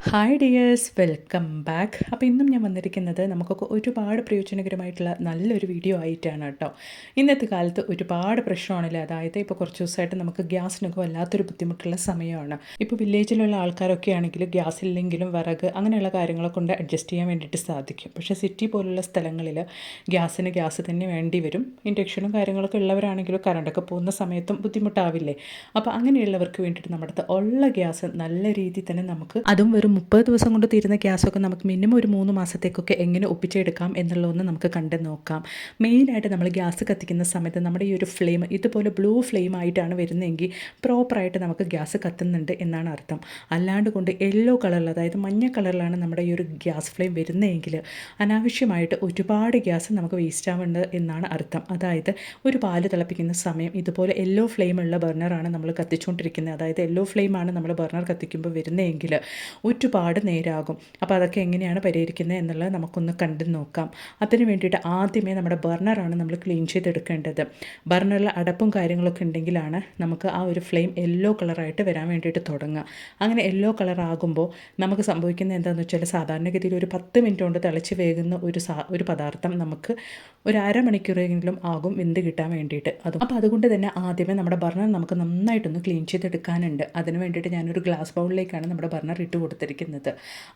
Hi dears, welcome back. അപ്പോൾ ഇന്നും ഞാൻ വന്നിരിക്കുന്നത് നമുക്കൊക്കെ ഒരുപാട് പ്രയോജനകരമായിട്ടുള്ള നല്ലൊരു വീഡിയോ ആയിട്ടാണ് കേട്ടോ. ഇന്നത്തെ കാലത്ത് ഒരുപാട് പ്രശ്നമാണല്ലോ. അതായത് ഇപ്പോൾ കുറച്ച് ദിവസമായിട്ട് നമുക്ക് ഗ്യാസിനൊക്കെ വല്ലാത്തൊരു ബുദ്ധിമുട്ടുള്ള സമയമാണ്. ഇപ്പോൾ വില്ലേജിലുള്ള ആൾക്കാരൊക്കെ ആണെങ്കിൽ ഗ്യാസ് ഇല്ലെങ്കിലും വിറക് അങ്ങനെയുള്ള കാര്യങ്ങളെ കൊണ്ട് അഡ്ജസ്റ്റ് ചെയ്യാൻ വേണ്ടിയിട്ട് സാധിക്കും. പക്ഷേ സിറ്റി പോലുള്ള സ്ഥലങ്ങളിൽ ഗ്യാസ് തന്നെ വേണ്ടി വരും. ഇൻഡക്ഷനും കാര്യങ്ങളൊക്കെ ഉള്ളവരാണെങ്കിലും കറണ്ടൊക്കെ പോകുന്ന സമയത്തും ബുദ്ധിമുട്ടാവില്ലേ. അപ്പോൾ അങ്ങനെയുള്ളവർക്ക് വേണ്ടിയിട്ട് നമ്മുടെ അടുത്ത് ഉള്ള ഗ്യാസ് നല്ല രീതിയിൽ തന്നെ നമുക്ക് അതും വെറും 30 ദിവസം കൊണ്ട് തീരുന്ന ഗ്യാസൊക്കെ നമുക്ക് മിനിമം ഒരു 3 മാസത്തേക്കൊക്കെ എങ്ങനെ ഒപ്പിച്ചെടുക്കാം എന്നുള്ളതൊന്ന് നമുക്ക് കണ്ടു നോക്കാം. മെയിനായിട്ട് നമ്മൾ ഗ്യാസ് കത്തിക്കുന്ന സമയത്ത് നമ്മുടെ ഈ ഒരു ഫ്ലെയിം ഇതുപോലെ ബ്ലൂ ഫ്ലെയിം ആയിട്ടാണ് വരുന്നതെങ്കിൽ പ്രോപ്പറായിട്ട് നമുക്ക് ഗ്യാസ് കത്തുന്നുണ്ട് എന്നാണ് അർത്ഥം. അല്ലാണ്ട് കൊണ്ട് യെല്ലോ കളറിൽ, അതായത് മഞ്ഞ കളറിലാണ് നമ്മുടെ ഈ ഒരു ഗ്യാസ് ഫ്ലെയിം വരുന്നതെങ്കിൽ അനാവശ്യമായിട്ട് ഒരുപാട് ഗ്യാസ് നമുക്ക് വേസ്റ്റ് ആവുന്നുണ്ട് എന്നാണ് അർത്ഥം. അതായത് ഒരു പാല് തിളപ്പിക്കുന്ന സമയം ഇതുപോലെ യെല്ലോ ഫ്ലെയിമുള്ള ബർണറാണ് നമ്മൾ കത്തിച്ചുകൊണ്ടിരിക്കുന്നത്. അതായത് യെല്ലോ ഫ്ലെയിമാണ് നമ്മൾ ബർണർ കത്തിക്കുമ്പോൾ വരുന്നതെങ്കിൽ ഒരുപാട് നേരമാകും. അപ്പോൾ അതൊക്കെ എങ്ങനെയാണ് പരിഹരിക്കുന്നത് എന്നുള്ളത് നമുക്കൊന്ന് കണ്ടു നോക്കാം. അതിന് വേണ്ടിയിട്ട് ആദ്യമേ നമ്മുടെ ബർണറാണ് നമ്മൾ ക്ലീൻ ചെയ്തെടുക്കേണ്ടത്. ബർണറിൽ അടപ്പും കാര്യങ്ങളൊക്കെ ഉണ്ടെങ്കിലാണ് നമുക്ക് ആ ഒരു ഫ്ലെയിം യെല്ലോ കളറായിട്ട് വരാൻ വേണ്ടിയിട്ട് തുടങ്ങുക. അങ്ങനെ യെല്ലോ കളർ ആകുമ്പോൾ നമുക്ക് സംഭവിക്കുന്നത് എന്താണെന്ന് വെച്ചാൽ സാധാരണഗതിയിൽ ഒരു 10 മിനിറ്റ് കൊണ്ട് തിളച്ച് വേകുന്ന ഒരു പദാർത്ഥം നമുക്ക് ഒരു അരമണിക്കൂറെങ്കിലും ആകും വെന്ത് കിട്ടാൻ വേണ്ടിയിട്ട്. അപ്പോൾ അതുകൊണ്ട് തന്നെ ആദ്യമേ നമ്മുടെ ബർണർ നമുക്ക് നന്നായിട്ടൊന്ന് ക്ലീൻ ചെയ്തെടുക്കാനുണ്ട്. അതിന് വേണ്ടിയിട്ട് ഞാനൊരു ഗ്ലാസ് ബൗളിലേക്കാണ് നമ്മുടെ ബർണർ ഇട്ട് കൊടുത്തിരിക്കുന്നത്.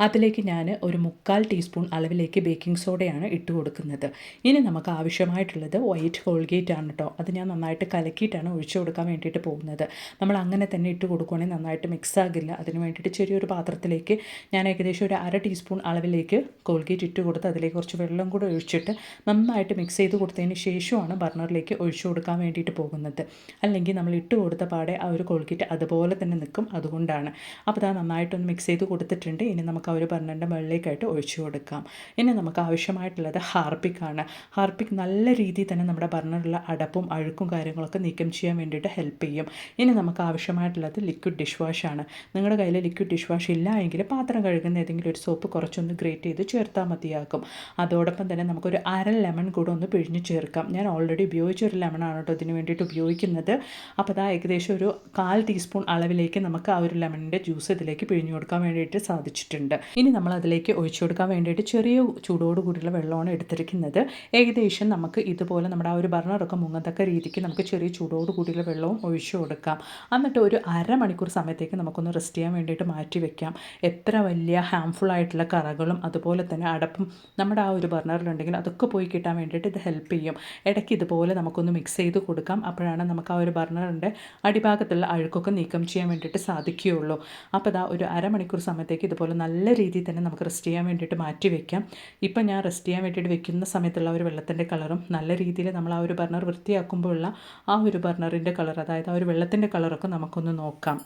അതിലേക്ക് ഞാൻ ഒരു 3/4 ടീസ്പൂൺ അളവിലേക്ക് ബേക്കിംഗ് സോഡയാണ് ഇട്ട് കൊടുക്കുന്നത്. ഇനി നമുക്ക് ആവശ്യമായിട്ടുള്ളത് വൈറ്റ് കോൾഗേറ്റ് ആണ് കേട്ടോ. അത് ഞാൻ നന്നായിട്ട് കലക്കിയിട്ടാണ് ഒഴിച്ചു കൊടുക്കാൻ വേണ്ടിയിട്ട് പോകുന്നത്. നമ്മൾ അങ്ങനെ തന്നെ ഇട്ട് കൊടുക്കുകയാണെങ്കിൽ നന്നായിട്ട് മിക്സ് ആകില്ല. അതിന് വേണ്ടിയിട്ട് ചെറിയൊരു പാത്രത്തിലേക്ക് ഞാൻ ഏകദേശം ഒരു 1/2 ടീസ്പൂൺ അളവിലേക്ക് കോൾഗേറ്റ് ഇട്ട് കൊടുത്ത് അതിലേക്ക് കുറച്ച് വെള്ളം കൂടെ ഒഴിച്ചിട്ട് നന്നായിട്ട് മിക്സ് ചെയ്ത് കൊടുത്തതിന് ശേഷമാണ് ബർണറിലേക്ക് ഒഴിച്ചു കൊടുക്കാൻ വേണ്ടിയിട്ട് പോകുന്നത്. അല്ലെങ്കിൽ നമ്മൾ ഇട്ട് കൊടുത്ത പാടെ ആ ഒരു കോൾഗേറ്റ് അതുപോലെ തന്നെ നിൽക്കും. അതുകൊണ്ടാണ്. അപ്പോൾ അത് നന്നായിട്ടൊന്ന് മിക്സ് ചെയ്ത് കൊടുത്തിട്ടുണ്ട്. ഇനി നമുക്ക് ആ ഒരു ബർണറിൻ്റെ മുകളിലേക്കായിട്ട് ഒഴിച്ചു കൊടുക്കാം. ഇനി നമുക്ക് ആവശ്യമായിട്ടുള്ളത് ഹാർപ്പിക്കാണ്. ഹാർപ്പിക് നല്ല രീതിയിൽ തന്നെ നമ്മുടെ ബർണറിലുള്ള അടപ്പും അഴുക്കും കാര്യങ്ങളൊക്കെ നീക്കം ചെയ്യാൻ വേണ്ടിയിട്ട് ഹെൽപ്പ് ചെയ്യും. ഇനി നമുക്ക് ആവശ്യമായിട്ടുള്ളത് ലിക്വിഡ് ഡിഷ് വാഷാണ്. നിങ്ങളുടെ കയ്യിൽ ലിക്വിഡ് ഡിഷ് വാഷ് ഇല്ല എങ്കിൽ പാത്രം കഴുകുന്ന ഏതെങ്കിലും ഒരു സോപ്പ് കുറച്ചൊന്ന് ഗ്രേറ്റ് ചെയ്ത് ചേർത്താൽ മതിയാകും. അതോടൊപ്പം തന്നെ നമുക്കൊരു 1/2 ലെമൺ കൂടെ ഒന്ന് പിഴിഞ്ഞ് ചേർക്കാം. ഞാൻ ഓൾറെഡി ഉപയോഗിച്ചൊരു ലെമണാണ് കേട്ടോ ഇതിന് വേണ്ടിയിട്ട് ഉപയോഗിക്കുന്നത്. അപ്പോൾ അതാ ഏകദേശം ഒരു 1/4 ടീസ്പൂൺ അളവിലേക്ക് നമുക്ക് ആ ഒരു ലെമണിൻ്റെ ജ്യൂസ് ഇതിലേക്ക് പിഴിഞ്ഞു കൊടുക്കാൻ വേണ്ടിയിട്ട് സാധിച്ചിട്ടുണ്ട്. ഇനി നമ്മൾ അതിലേക്ക് ഒഴിച്ചു കൊടുക്കാൻ വേണ്ടിയിട്ട് ചെറിയ ചൂടോട് കൂടിയുള്ള വെള്ളമാണ് എടുത്തിരിക്കുന്നത്. ഏകദേശം നമുക്ക് ഇതുപോലെ നമ്മുടെ ആ ഒരു ബർണറൊക്കെ മുങ്ങത്തക്ക രീതിക്ക് നമുക്ക് ചെറിയ ചൂടോട് കൂടിയുള്ള വെള്ളവും ഒഴിച്ചു കൊടുക്കാം. എന്നിട്ട് ഒരു അരമണിക്കൂർ സമയത്തേക്ക് നമുക്കൊന്ന് റെസ്റ്റ് ചെയ്യാൻ വേണ്ടിയിട്ട് മാറ്റി വെക്കാം. എത്ര വലിയ ഹാംഫുൾ ആയിട്ടുള്ള കറകളും അതുപോലെ തന്നെ അടപ്പും നമ്മുടെ ആ ഒരു ബർണറിലുണ്ടെങ്കിൽ അതൊക്കെ പോയി കിട്ടാൻ വേണ്ടിയിട്ട് ഇത് ഹെൽപ്പ് ചെയ്യും. ഇടയ്ക്ക് ഇതുപോലെ നമുക്കൊന്ന് മിക്സ് ചെയ്ത് കൊടുക്കാം. അപ്പോഴാണ് നമുക്ക് ആ ഒരു ബർണറിൻ്റെ അടിഭാഗത്തുള്ള അഴുക്കൊക്കെ നീക്കം ചെയ്യാൻ വേണ്ടിയിട്ട് സാധിക്കുകയുള്ളൂ. അപ്പോൾ ഇതാ ഒരു അരമണിക്കൂർ സമയത്തേക്ക് ഇതുപോലെ നല്ല രീതിയിൽ തന്നെ നമുക്ക് റെസ്റ്റ് ചെയ്യാൻ വേണ്ടിയിട്ട് മാറ്റി വെക്കാം. ഇപ്പം ഞാൻ റെസ്റ്റ് ചെയ്യാൻ വേണ്ടിയിട്ട് വെക്കുന്ന സമയത്തുള്ള ഒരു വെള്ളത്തിൻ്റെ കളറും നല്ല രീതിയിൽ നമ്മൾ ആ ഒരു ബർണർ വൃത്തിയാക്കുമ്പോഴുള്ള ആ ഒരു ബർണറിൻ്റെ കളർ, അതായത് ആ ഒരു വെള്ളത്തിൻ്റെ കളറൊക്കെ നമുക്കൊന്ന് നോക്കാം.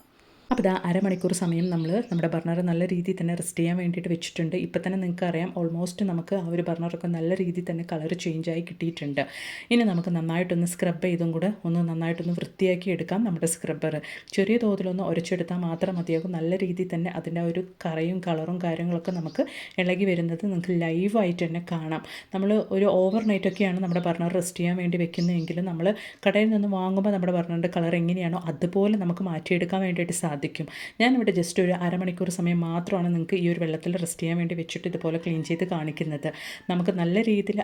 അപ്പോൾ ഇതാ അരമണിക്കൂർ സമയം നമ്മുടെ ബർണർ നല്ല രീതിയിൽ തന്നെ റെസ്റ്റ് ചെയ്യാൻ വേണ്ടിയിട്ട് വെച്ചിട്ടുണ്ട്. ഇപ്പോൾ തന്നെ നിങ്ങൾക്ക് അറിയാം ഓൾമോസ്റ്റ് നമുക്ക് ആ ഒരു ബർണറൊക്കെ നല്ല രീതിയിൽ തന്നെ കളർ ചേഞ്ചായി കിട്ടിയിട്ടുണ്ട്. ഇനി നമുക്ക് നന്നായിട്ടൊന്ന് സ്ക്രബ് ചെയ്തും കൂടെ ഒന്ന് നന്നായിട്ടൊന്ന് വൃത്തിയാക്കി എടുക്കാം. നമ്മുടെ സ്ക്രബ്ബർ ചെറിയ തോതിലൊന്ന് ഉരച്ചെടുത്താൽ മാത്രം മതിയാകും. നല്ല രീതിയിൽ തന്നെ അതിൻ്റെ ഒരു കറയും കളറും കാര്യങ്ങളൊക്കെ നമുക്ക് ഇളകി വരുന്നത് നിങ്ങൾക്ക് ലൈവായിട്ട് തന്നെ കാണാം. നമ്മൾ ഒരു ഓവർ നൈറ്റൊക്കെയാണ് നമ്മുടെ ബർണർ റെസ്റ്റ് ചെയ്യാൻ വേണ്ടി വെക്കുന്നതെങ്കിൽ നമ്മൾ കടയിൽ നിന്ന് വാങ്ങുമ്പോൾ നമ്മുടെ ബർണറിൻ്റെ കളർ എങ്ങനെയാണോ അതുപോലെ നമുക്ക് മാറ്റിയെടുക്കാൻ വേണ്ടിയിട്ട് സാധിക്കും. ഞാനിവിടെ ജസ്റ്റ് ഒരു അരമണിക്കൂർ സമയം മാത്രമാണ് നിങ്ങൾക്ക് ഈ ഒരു വെള്ളത്തിൽ റെസ്റ്റ് ചെയ്യാൻ വേണ്ടി വെച്ചിട്ട് ഇതുപോലെ ക്ലീൻ ചെയ്ത് കാണിക്കുന്നത്. നമുക്ക് നല്ല രീതിയിൽ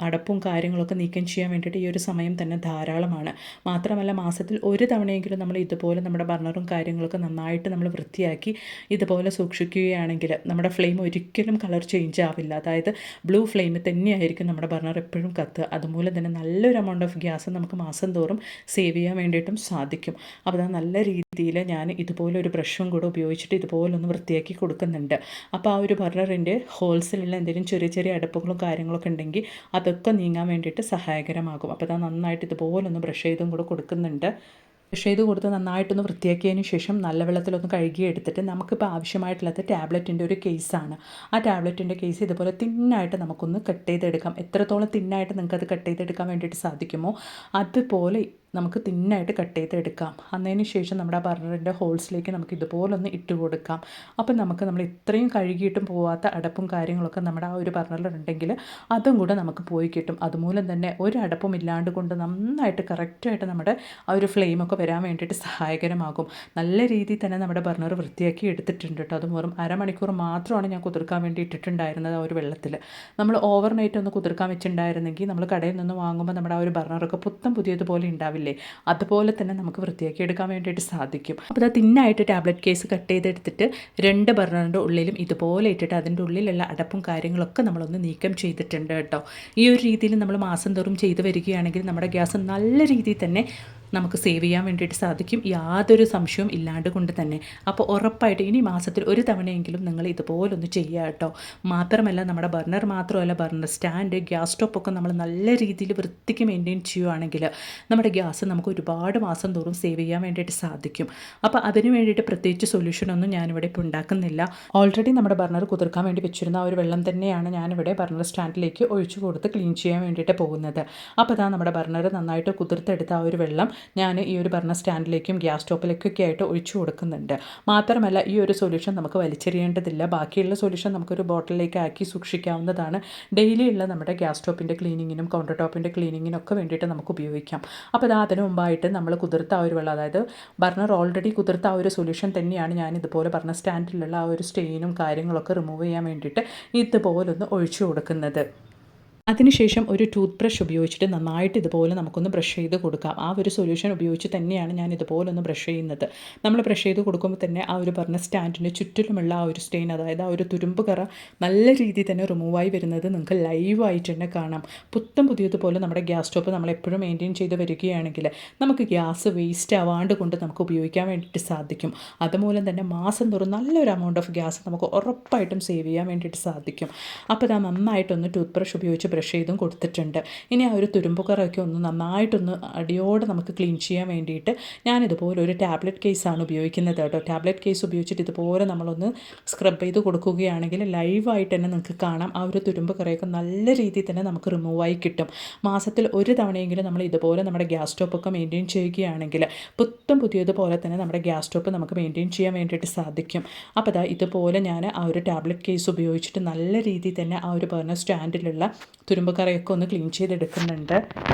അടപ്പും കാര്യങ്ങളൊക്കെ നീക്കം ചെയ്യാൻ വേണ്ടിയിട്ട് ഈ ഒരു സമയം തന്നെ ധാരാളമാണ്. മാത്രമല്ല മാസത്തിൽ ഒരു തവണയെങ്കിലും നമ്മൾ ഇതുപോലെ നമ്മുടെ ബർണറും കാര്യങ്ങളൊക്കെ നന്നായിട്ട് നമ്മൾ വൃത്തിയാക്കി ഇതുപോലെ സൂക്ഷിക്കുകയാണെങ്കിൽ നമ്മുടെ ഫ്ലെയിം ഒരിക്കലും കളർ ചേഞ്ച് ആവില്ല. അതായത് ബ്ലൂ ഫ്ലെയിം തന്നെയായിരിക്കും നമ്മുടെ ബർണർ എപ്പോഴും കത്തുക. അതുമൂലം തന്നെ നല്ലൊരു എമൗണ്ട് ഓഫ് ഗ്യാസ് നമുക്ക് മാസം തോറും സേവ് ചെയ്യാൻ വേണ്ടിയിട്ടും സാധിക്കും. അപ്പോൾ അത് നല്ല രീതിയിൽ ഞാൻ ഇതുപോലെ ഒരു ബ്രഷും കൂടെ ഉപയോഗിച്ചിട്ട് ഇതുപോലെ ഒന്ന് വൃത്തിയാക്കി കൊടുക്കുന്നുണ്ട്. അപ്പോൾ ആ ഒരു ബർണറിൻ്റെ ഹോൾസിലുള്ള എന്തെങ്കിലും ചെറിയ ചെറിയ അടപ്പുകളും കാര്യങ്ങളൊക്കെ ഉണ്ടെങ്കിൽ അതൊക്കെ നീങ്ങാൻ വേണ്ടിയിട്ട് സഹായകരമാകും. അപ്പോൾ അത് നന്നായിട്ട് ഇതുപോലെ ഒന്ന് ബ്രഷ് ചെയ്തും കൂടെ കൊടുക്കുന്നുണ്ട്. ബ്രഷ് ചെയ്ത് കൊടുത്ത് നന്നായിട്ടൊന്ന് വൃത്തിയാക്കിയതിന് ശേഷം നല്ല വെള്ളത്തിലൊന്ന് കഴുകി എടുത്തിട്ട് നമുക്കിപ്പോൾ ആവശ്യമായിട്ടുള്ളത് ടാബ്ലറ്റിൻ്റെ ഒരു കേസാണ്. ആ ടാബ്ലറ്റിൻ്റെ കേസ് ഇതുപോലെ തിന്നായിട്ട് നമുക്കൊന്ന് കട്ട് ചെയ്തെടുക്കാം. എത്രത്തോളം തിന്നായിട്ട് നിങ്ങൾക്കത് കട്ട് ചെയ്തെടുക്കാൻ വേണ്ടിയിട്ട് സാധിക്കുമോ അതുപോലെ നമുക്ക് തിന്നായിട്ട് കട്ട് ചെയ്തെടുക്കാം. അതിന് ശേഷം നമ്മുടെ ആ ബർണറിൻ്റെ ഹോൾസിലേക്ക് നമുക്ക് ഇതുപോലൊന്ന് ഇട്ട് കൊടുക്കാം. അപ്പം നമുക്ക് നമ്മൾ ഇത്രയും കഴുകിയിട്ടും പോവാത്ത അടപ്പും കാര്യങ്ങളൊക്കെ നമ്മുടെ ആ ഒരു ബർണറിലുണ്ടെങ്കിൽ അതും കൂടെ നമുക്ക് പോയി കിട്ടും. അതുമൂലം തന്നെ ഒരു അടപ്പും ഇല്ലാണ്ട് കൊണ്ട് നന്നായിട്ട് കറക്റ്റായിട്ട് നമ്മുടെ ആ ഒരു ഫ്ലെയിമൊക്കെ വരാൻ വേണ്ടിയിട്ട് സഹായകരമാകും. നല്ല രീതിയിൽ തന്നെ നമ്മുടെ ബർണർ വൃത്തിയാക്കി എടുത്തിട്ടുണ്ട് കേട്ടോ. അതും വെറും അരമണിക്കൂർ മാത്രമാണ് ഞാൻ കുതിർക്കാൻ വേണ്ടി ഇട്ടിട്ടുണ്ടായിരുന്നത് ആ ഒരു വെള്ളത്തിൽ. നമ്മൾ ഓവർനൈറ്റ് ഒന്ന് കുതിർക്കാൻ വെച്ചിട്ടുണ്ടായിരുന്നെങ്കിൽ നമ്മൾ കടയിൽ നിന്ന് വാങ്ങുമ്പോൾ നമ്മുടെ ആ ഒരു ബർണറൊക്കെ പുത്തം പുതിയതുപോലെ ഉണ്ടാവില്ലേ, അതുപോലെ തന്നെ നമുക്ക് വൃത്തിയാക്കി എടുക്കാൻ വേണ്ടിയിട്ട് സാധിക്കും. അപ്പോൾ അത് തിന്നായിട്ട് ടാബ്ലറ്റ് കേസ് കട്ട് ചെയ്തെടുത്തിട്ട് 2 ബർണറിൻ്റെ ഉള്ളിലും ഇതുപോലെ ഇട്ടിട്ട് അതിൻ്റെ ഉള്ളിലുള്ള അടപ്പും കാര്യങ്ങളൊക്കെ നമ്മളൊന്ന് നീക്കം ചെയ്തിട്ടുണ്ട് കേട്ടോ. ഈ ഒരു രീതിയിൽ നമ്മൾ മാസം തോറും ചെയ്ത് വരികയാണെങ്കിൽ നമ്മുടെ ഗ്യാസ് നല്ല രീതിയിൽ തന്നെ നമുക്ക് സേവ് ചെയ്യാൻ വേണ്ടിയിട്ട് സാധിക്കും, യാതൊരു സംശയവും ഇല്ലാണ്ട് കൊണ്ട് തന്നെ. അപ്പോൾ ഉറപ്പായിട്ട് ഇനി മാസത്തിൽ ഒരു തവണയെങ്കിലും നിങ്ങൾ ഇതുപോലൊന്ന് ചെയ്യുക കേട്ടോ. മാത്രമല്ല നമ്മുടെ ബർണർ മാത്രമല്ല, ബർണർ സ്റ്റാൻഡ്, ഗ്യാസ് സ്റ്റോപ്പൊക്കെ നമ്മൾ നല്ല രീതിയിൽ വൃത്തിക്ക് മെയിൻറ്റെയിൻ ചെയ്യുകയാണെങ്കിൽ നമ്മുടെ ഗ്യാസ് നമുക്ക് ഒരുപാട് മാസം തോറും സേവ് ചെയ്യാൻ വേണ്ടിയിട്ട് സാധിക്കും. അപ്പോൾ അതിന് വേണ്ടിയിട്ട് പ്രത്യേകിച്ച് സൊല്യൂഷനൊന്നും ഞാനിവിടെ ഇപ്പോൾ ഉണ്ടാക്കുന്നില്ല. ഓൾറെഡി നമ്മുടെ ബർണർ കുതിർക്കാൻ വേണ്ടി വെച്ചിരുന്ന ആ ഒരു വെള്ളം തന്നെയാണ് ഞാനിവിടെ ബർണർ സ്റ്റാൻഡിലേക്ക് ഒഴിച്ചു കൊടുത്ത് ക്ലീൻ ചെയ്യാൻ വേണ്ടിയിട്ട് പോകുന്നത്. അപ്പോൾ അതാ നമ്മുടെ ബർണർ നന്നായിട്ട് കുതിർത്തെടുത്ത ആ ഒരു വെള്ളം ഞാൻ ഈ ഒരു ബർണർ സ്റ്റാൻഡിലേക്കും ഗ്യാസ് സ്റ്റോപ്പിലേക്കൊക്കെ ആയിട്ട് ഒഴിച്ചു കൊടുക്കുന്നുണ്ട്. മാത്രമല്ല ഈ ഒരു സൊല്യൂഷൻ നമുക്ക് വലിച്ചെറിയേണ്ടതില്ല. ബാക്കിയുള്ള സൊല്യൂഷൻ നമുക്കൊരു ബോട്ടിലേക്ക് ആക്കി സൂക്ഷിക്കാവുന്നതാണ്. ഡെയിലിയുള്ള നമ്മുടെ ഗ്യാസ് സ്റ്റോപ്പിൻ്റെ ക്ലീനിങ്ങിനും കൗണ്ടർ ടോപ്പിൻ്റെ ക്ലീനിങ്ങിനൊക്കെ വേണ്ടിയിട്ട് നമുക്ക് ഉപയോഗിക്കാം. അപ്പോൾ അത് അതിന് മുമ്പായിട്ട് നമ്മൾ കുതിർത്ത ആ ഒരു വെള്ളം, അതായത് ബർണർ ഓൾറെഡി കുതിർത്ത ആ ഒരു സൊല്യൂഷൻ തന്നെയാണ് ഞാൻ ഇതുപോലെ ബർണർ സ്റ്റാൻഡിലുള്ള ആ ഒരു സ്റ്റെയിനും കാര്യങ്ങളൊക്കെ റിമൂവ് ചെയ്യാൻ വേണ്ടിയിട്ട് ഇതുപോലൊന്ന് ഒഴിച്ചു കൊടുക്കുന്നത്. അതിനുശേഷം ഒരു ടൂത്ത് ബ്രഷ് ഉപയോഗിച്ചിട്ട് നന്നായിട്ട് ഇതുപോലെ നമുക്കൊന്ന് ബ്രഷ് ചെയ്ത് കൊടുക്കാം. ആ ഒരു സൊല്യൂഷൻ ഉപയോഗിച്ച് തന്നെയാണ് ഞാൻ ഇതുപോലെ ഒന്ന് ബ്രഷ് ചെയ്യുന്നത്. നമ്മൾ ബ്രഷ് ചെയ്ത് കൊടുക്കുമ്പോൾ തന്നെ ആ ഒരു ബർണർ സ്റ്റാൻഡിൻ്റെ ചുറ്റിലുമുള്ള ആ ഒരു സ്റ്റെയിൻ, അതായത് ആ ഒരു തുരുമ്പ് കറ നല്ല രീതിയിൽ തന്നെ റിമൂവായി വരുന്നത് നിങ്ങൾക്ക് ലൈവായിട്ട് തന്നെ കാണാം. പുത്തം പുതിയതുപോലെ നമ്മുടെ ഗ്യാസ് സ്റ്റോപ്പ് നമ്മൾ എപ്പോഴും മെയിൻറ്റെയിൻ ചെയ്ത് വരികയാണെങ്കിൽ നമുക്ക് ഗ്യാസ് വേസ്റ്റ് ആവാണ്ട് കൊണ്ട് നമുക്ക് ഉപയോഗിക്കാൻ വേണ്ടിയിട്ട് സാധിക്കും. അതുമൂലം തന്നെ മാസം തോറും നല്ലൊരു എമൗണ്ട് ഓഫ് ഗ്യാസ് നമുക്ക് ഉറപ്പായിട്ടും സേവ് ചെയ്യാൻ വേണ്ടിയിട്ട് സാധിക്കും. അപ്പോൾ അത് നന്നായിട്ടൊന്ന് ടൂത്ത് ബ്രഷ് ഉപയോഗിച്ച് ബ്രഷ് ചെയ്തും കൊടുത്തിട്ടുണ്ട്. ഇനി ആ ഒരു തുരുമ്പുകറൊക്കെ ഒന്ന് നന്നായിട്ടൊന്ന് അടിയോടെ നമുക്ക് ക്ലീൻ ചെയ്യാൻ വേണ്ടിയിട്ട് ഞാനിതുപോലെ ഒരു ടാബ്ലറ്റ് കേസാണ് ഉപയോഗിക്കുന്നത് കേട്ടോ. ടാബ്ലറ്റ് കേസ് ഉപയോഗിച്ചിട്ട് ഇതുപോലെ നമ്മളൊന്ന് സ്ക്രബ് ചെയ്ത് കൊടുക്കുകയാണെങ്കിൽ ലൈവായിട്ട് തന്നെ നിങ്ങൾക്ക് കാണാം ആ ഒരു തുരുമ്പുകറയൊക്കെ നല്ല രീതിയിൽ തന്നെ നമുക്ക് റിമൂവായി കിട്ടും. മാസത്തിൽ ഒരു തവണയെങ്കിലും നമ്മൾ ഇതുപോലെ നമ്മുടെ ഗ്യാസ് സ്റ്റോപ്പൊക്കെ മെയിൻറ്റെയിൻ ചെയ്യുകയാണെങ്കിൽ പുത്തം പുതിയതുപോലെ തന്നെ നമ്മുടെ ഗ്യാസ് സ്റ്റോപ്പ് നമുക്ക് മെയിൻറ്റെയിൻ ചെയ്യാൻ വേണ്ടിയിട്ട് സാധിക്കും. അപ്പോൾ അതാ ഇതുപോലെ ഞാൻ ആ ഒരു ടാബ്ലറ്റ് കേസ് ഉപയോഗിച്ചിട്ട് നല്ല രീതിയിൽ തന്നെ ആ ഒരു ബർണർ സ്റ്റാൻഡിലുള്ള തുരുമ്പുകറയൊക്കെ ഒന്ന് ക്ലീൻ ചെയ്തെടുക്കുന്നുണ്ട്.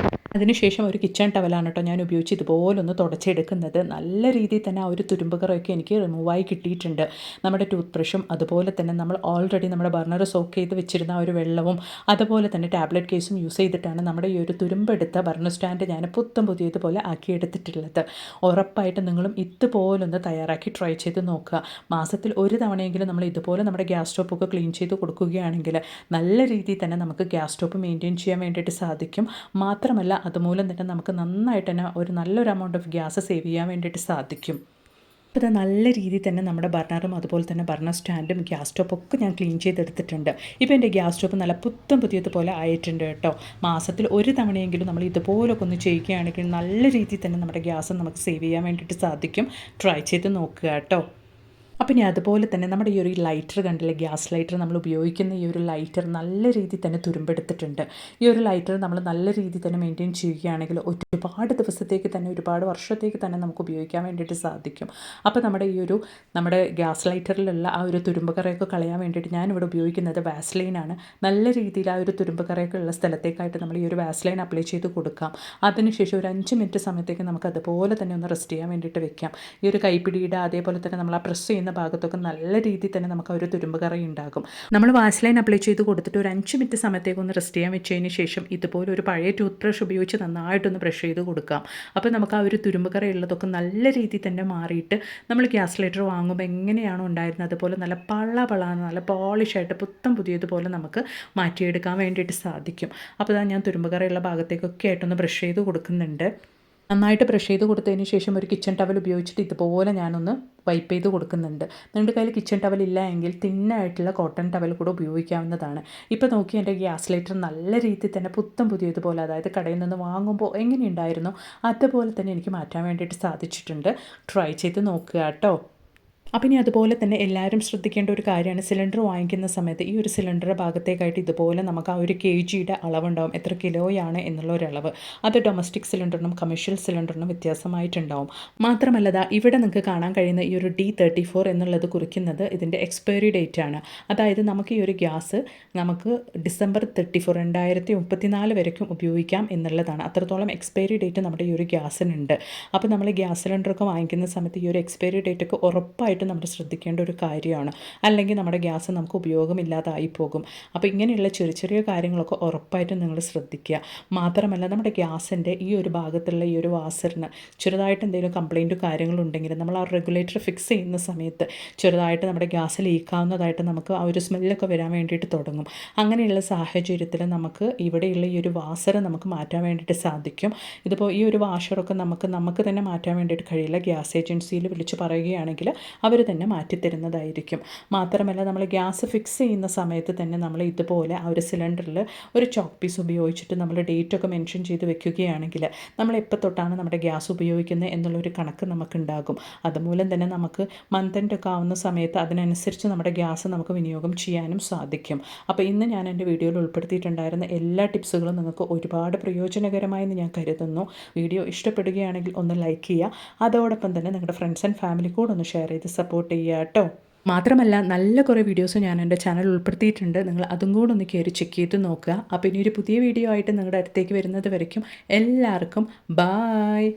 അതിനുശേഷം ഒരു കിച്ചൺ ടവലാണ് കേട്ടോ ഞാൻ ഉപയോഗിച്ച് ഇതുപോലൊന്ന് തുടച്ചെടുക്കുന്നത്. നല്ല രീതിയിൽ തന്നെ ആ ഒരു തുരുമ്പുകറയൊക്കെ എനിക്ക് റിമൂവായി കിട്ടിയിട്ടുണ്ട്. നമ്മുടെ ടൂത്ത് ബ്രഷും അതുപോലെ തന്നെ നമ്മൾ ഓൾറെഡി നമ്മുടെ ബർണർ സോക്ക് ചെയ്ത് വെച്ചിരുന്ന ആ ഒരു വെള്ളവും അതുപോലെ തന്നെ ടാബ്ലറ്റ് കേസും യൂസ് ചെയ്തിട്ടാണ് നമ്മുടെ ഈ ഒരു തുരുമ്പെടുത്ത ബർണർ സ്റ്റാൻഡ് ഞാൻ പുത്തം പുതിയതുപോലെ ആക്കിയെടുത്തിട്ടുള്ളത്. ഉറപ്പായിട്ട് നിങ്ങളും ഇതുപോലൊന്ന് തയ്യാറാക്കി ട്രൈ ചെയ്ത് നോക്കുക. മാസത്തിൽ ഒരു തവണയെങ്കിലും നമ്മൾ ഇതുപോലെ നമ്മുടെ ഗ്യാസ് സ്റ്റോപ്പൊക്കെ ക്ലീൻ ചെയ്ത് കൊടുക്കുകയാണെങ്കിൽ നല്ല രീതിയിൽ തന്നെ നമുക്ക് ഗ്യാസ് സ്റ്റോപ്പ് മെയിൻറ്റെയിൻ ചെയ്യാൻ വേണ്ടിയിട്ട് സാധിക്കും. മാത്രമല്ല അതുമൂലം തന്നെ നമുക്ക് നന്നായിട്ട് തന്നെ ഒരു നല്ലൊരു എമൗണ്ട് ഓഫ് ഗ്യാസ് സേവ് ചെയ്യാൻ വേണ്ടിയിട്ട് സാധിക്കും. അപ്പോൾ ഇത് നല്ല രീതിയിൽ തന്നെ നമ്മുടെ ബർണറും അതുപോലെ തന്നെ ബർണർ സ്റ്റാൻഡും ഗ്യാസ് സ്റ്റോപ്പൊക്കെ ഞാൻ ക്ലീൻ ചെയ്തെടുത്തിട്ടുണ്ട്. ഇപ്പോൾ എൻ്റെ ഗ്യാസ് സ്റ്റോപ്പ് നല്ല പുത്തം പുതിയതുപോലെ ആയിട്ടുണ്ട് കേട്ടോ. മാസത്തിൽ ഒരു തവണയെങ്കിലും നമ്മൾ ഇതുപോലൊക്കെ ഒന്ന് ചെയ്യുകയാണെങ്കിൽ നല്ല രീതിയിൽ തന്നെ നമ്മുടെ ഗ്യാസ് നമുക്ക് സേവ് ചെയ്യാൻ വേണ്ടിയിട്ട് സാധിക്കും. ട്രൈ ചെയ്ത് നോക്കുക കേട്ടോ. അപ്പം ഇനി അതുപോലെ തന്നെ നമ്മുടെ ഈ ഒരു ലൈറ്റർ കണ്ടില്ലേ, ഗ്യാസ് ലൈറ്റർ നമ്മൾ ഉപയോഗിക്കുന്ന ഈ ഒരു ലൈറ്റർ നല്ല രീതിയിൽ തന്നെ തുരുമ്പെടുത്തിട്ടുണ്ട്. ഈ ഒരു ലൈറ്റർ നമ്മൾ നല്ല രീതിയിൽ തന്നെ മെയിൻറ്റെയിൻ ചെയ്യുകയാണെങ്കിൽ ഒരുപാട് ദിവസത്തേക്ക് തന്നെ ഒരുപാട് വർഷത്തേക്ക് തന്നെ നമുക്ക് ഉപയോഗിക്കാൻ വേണ്ടിയിട്ട് സാധിക്കും. അപ്പോൾ നമ്മുടെ ഗ്യാസ് ലൈറ്ററിലുള്ള ആ ഒരു തുരുമ്പുകറയൊക്കെ കളയാൻ വേണ്ടിയിട്ട് ഞാനിവിടെ ഉപയോഗിക്കുന്നത് വാസ്ലൈനാണ്. നല്ല രീതിയിൽ ആ ഒരു തുരുമ്പുകറയൊക്കെ ഉള്ള സ്ഥലത്തേക്കായിട്ട് നമ്മൾ ഈ ഒരു വാസ്ലൈൻ അപ്ലൈ ചെയ്ത് കൊടുക്കാം. അതിനുശേഷം ഒരു 5 മിനിറ്റ് സമയത്തേക്ക് നമുക്ക് അതുപോലെ തന്നെ ഒന്ന് റെസ്റ്റ് ചെയ്യാൻ വേണ്ടിയിട്ട് വെക്കാം. ഈ ഒരു കൈപ്പിടിയുടെ അതേപോലെ തന്നെ നമ്മൾ ആ പ്രസ് ചെയ്യുന്ന ഭാഗത്തൊക്കെ നല്ല രീതിയിൽ തന്നെ നമുക്ക് ഒരു തുരുമ്പുകറ ഉണ്ടാകും. നമ്മൾ വാസ്ലൈൻ അപ്ലൈ ചെയ്ത് കൊടുത്തിട്ട് ഒരു 5 മിനിറ്റ് സമയത്തേക്ക് ഒന്ന് റെസ്റ്റ് ചെയ്യാൻ വെച്ചതിന് ശേഷം ഇതുപോലെ ഒരു പഴയ ടൂത്ത് ബ്രഷ് ഉപയോഗിച്ച് നന്നായിട്ടൊന്ന് ബ്രഷ് ചെയ്ത് കൊടുക്കാം. അപ്പോൾ നമുക്ക് ആ ഒരു തുരുമ്പുകറ ഉള്ളതൊക്കെ നല്ല രീതിയിൽ തന്നെ മാറിയിട്ട് നമ്മൾ ഗ്യാസ് ലൈറ്റർ വാങ്ങുമ്പോൾ എങ്ങനെയാണോ ഉണ്ടായിരുന്നത് അതുപോലെ നല്ല നല്ല പോളിഷായിട്ട് പുത്തം പുതിയതുപോലെ നമുക്ക് മാറ്റിയെടുക്കാൻ വേണ്ടിയിട്ട് സാധിക്കും. അപ്പോൾ ഞാൻ തുരുമ്പുകറയുള്ള ഭാഗത്തേക്കൊക്കെ ആയിട്ടൊന്ന് ബ്രഷ് ചെയ്ത് കൊടുക്കുന്നുണ്ട്. നന്നായിട്ട് ബ്രഷ് ചെയ്ത് കൊടുത്തതിന് ശേഷം ഒരു കിച്ചൺ ടവൽ ഉപയോഗിച്ചിട്ട് ഇതുപോലെ ഞാനൊന്ന് വൈപ്പ് ചെയ്ത് കൊടുക്കുന്നുണ്ട്. നിങ്ങളുടെ കയ്യിൽ കിച്ചൺ ടവൽ ഇല്ല എങ്കിൽ തിന്നായിട്ടുള്ള കോട്ടൺ ടവൽ കൂടെ ഉപയോഗിക്കാവുന്നതാണ്. ഇപ്പോൾ നോക്കി എൻ്റെ ഗ്യാസ് ലൈറ്റർ നല്ല രീതിയിൽ തന്നെ പുത്തം പുതിയതുപോലെ, അതായത് കടയിൽ നിന്ന് വാങ്ങുമ്പോൾ എങ്ങനെയുണ്ടായിരുന്നോ അതുപോലെ തന്നെ എനിക്ക് മാറ്റാൻ വേണ്ടിയിട്ട് സാധിച്ചിട്ടുണ്ട്. ട്രൈ ചെയ്ത് നോക്കുക കേട്ടോ. അപ്പം ഇനി അതുപോലെ തന്നെ എല്ലാവരും ശ്രദ്ധിക്കേണ്ട ഒരു കാര്യമാണ് സിലിണ്ടർ വാങ്ങിക്കുന്ന സമയത്ത് ഈ ഒരു സിലിണ്ടർ ഭാഗത്തേക്കായിട്ട് ഇതുപോലെ നമുക്ക് ആ ഒരു kgയുടെ അളവുണ്ടാവും, എത്ര കിലോയാണ് എന്നുള്ള ഒരു അളവ്. അത് ഡൊമസ്റ്റിക് സിലിണ്ടറിനും കമേഴ്ഷ്യൽ സിലിണ്ടറിനും വ്യത്യാസമായിട്ടുണ്ടാവും. മാത്രമല്ല ഇവിടെ നിങ്ങൾക്ക് കാണാൻ കഴിയുന്ന ഈ ഒരു D34 എന്നുള്ളത് കുറിക്കുന്നത് ഇതിൻ്റെ എക്സ്പയറി ഡേറ്റ് ആണ്. അതായത് നമുക്ക് ഈ ഒരു ഗ്യാസ് നമുക്ക് ഡിസംബർ 34 2034 വരയ്ക്കും ഉപയോഗിക്കാം എന്നുള്ളതാണ്. അത്രത്തോളം എക്സ്പയറി ഡേറ്റ് നമ്മുടെ ഈ ഒരു ഗ്യാസിനുണ്ട്. അപ്പോൾ നമ്മൾ ഗ്യാസ് സിലിണ്ടറൊക്കെ വാങ്ങിക്കുന്ന സമയത്ത് ഈ ഒരു എക്സ്പയറി ഡേറ്റൊക്കെ ഉറപ്പായിട്ടും നമ്മൾ ശ്രദ്ധിക്കേണ്ട ഒരു കാര്യമാണ്. അല്ലെങ്കിൽ നമ്മുടെ ഗ്യാസ് നമുക്ക് ഉപയോഗമില്ലാതായി പോകും. അപ്പോൾ ഇങ്ങനെയുള്ള ചെറിയ ചെറിയ കാര്യങ്ങളൊക്കെ ഉറപ്പായിട്ടും നിങ്ങൾ ശ്രദ്ധിക്കുക. മാത്രമല്ല നമ്മുടെ ഗ്യാസിൻ്റെ ഈ ഒരു ഭാഗത്തുള്ള ഈ ഒരു വാസറിന് ചെറുതായിട്ട് എന്തെങ്കിലും കംപ്ലയിൻറ്റ് കാര്യങ്ങളുണ്ടെങ്കിൽ നമ്മൾ ആ റെഗുലേറ്റർ ഫിക്സ് ചെയ്യുന്ന സമയത്ത് ചെറുതായിട്ട് നമ്മുടെ ഗ്യാസ് ലീക്കാവുന്നതായിട്ട് നമുക്ക് ആ ഒരു സ്മെല്ലൊക്കെ വരാൻ വേണ്ടിയിട്ട് തുടങ്ങും. അങ്ങനെയുള്ള സാഹചര്യത്തിൽ നമുക്ക് ഇവിടെയുള്ള ഈ ഒരു വാസർ നമുക്ക് മാറ്റാൻ വേണ്ടിയിട്ട് സാധിക്കും. ഇതിപ്പോൾ ഈ ഒരു വാഷറൊക്കെ നമുക്ക് തന്നെ മാറ്റാൻ വേണ്ടിയിട്ട് കഴിയില്ല. ഗ്യാസ് ഏജൻസിയിൽ വിളിച്ച് പറയുകയാണെങ്കിൽ അവർ തന്നെ മാറ്റിത്തരുന്നതായിരിക്കും. മാത്രമല്ല നമ്മൾ ഗ്യാസ് ഫിക്സ് ചെയ്യുന്ന സമയത്ത് തന്നെ നമ്മൾ ഇതുപോലെ ആ ഒരു സിലിണ്ടറിൽ ഒരു ചോക്ക് പീസ് ഉപയോഗിച്ചിട്ട് നമ്മൾ ഡേറ്റൊക്കെ മെൻഷൻ ചെയ്ത് വെക്കുകയാണെങ്കിൽ നമ്മൾ എപ്പോൾ തൊട്ടാണ് നമ്മുടെ ഗ്യാസ് ഉപയോഗിക്കുന്നത് എന്നുള്ളൊരു കണക്ക് നമുക്കുണ്ടാകും. അതുമൂലം തന്നെ നമുക്ക് മന്ത് എൻഡ് ഒക്കെ ആവുന്ന സമയത്ത് അതിനനുസരിച്ച് നമ്മുടെ ഗ്യാസ് നമുക്ക് വിനിയോഗം ചെയ്യാനും സാധിക്കും. അപ്പോൾ ഇന്ന് ഞാൻ എൻ്റെ വീഡിയോയിൽ ഉൾപ്പെടുത്തിയിട്ടുണ്ടായിരുന്ന എല്ലാ ടിപ്സുകളും നിങ്ങൾക്ക് ഒരുപാട് പ്രയോജനകരമായെന്ന് ഞാൻ കരുതുന്നു. വീഡിയോ ഇഷ്ടപ്പെടുകയാണെങ്കിൽ ഒന്ന് ലൈക്ക് ചെയ്യുക. അതോടൊപ്പം തന്നെ നിങ്ങളുടെ ഫ്രണ്ട്സ് ആൻഡ് ഫാമിലി കൂടെ ഒന്ന് ഷെയർ ചെയ്ത് സപ്പോർട്ട് ചെയ്യുക കേട്ടോ. മാത്രമല്ല നല്ല കുറേ വീഡിയോസ് ഞാൻ എൻ്റെ ചാനൽ ഉൾപ്പെടുത്തിയിട്ടുണ്ട്. നിങ്ങൾ അതും കൂടെ ഒന്ന് കയറി ചെക്ക് ചെയ്ത് നോക്കുക. അപ്പോൾ ഇനി ഒരു പുതിയ വീഡിയോ ആയിട്ട് നിങ്ങളുടെ അടുത്തേക്ക് വരുന്നത് വരയ്ക്കും എല്ലാവർക്കും ബായ്.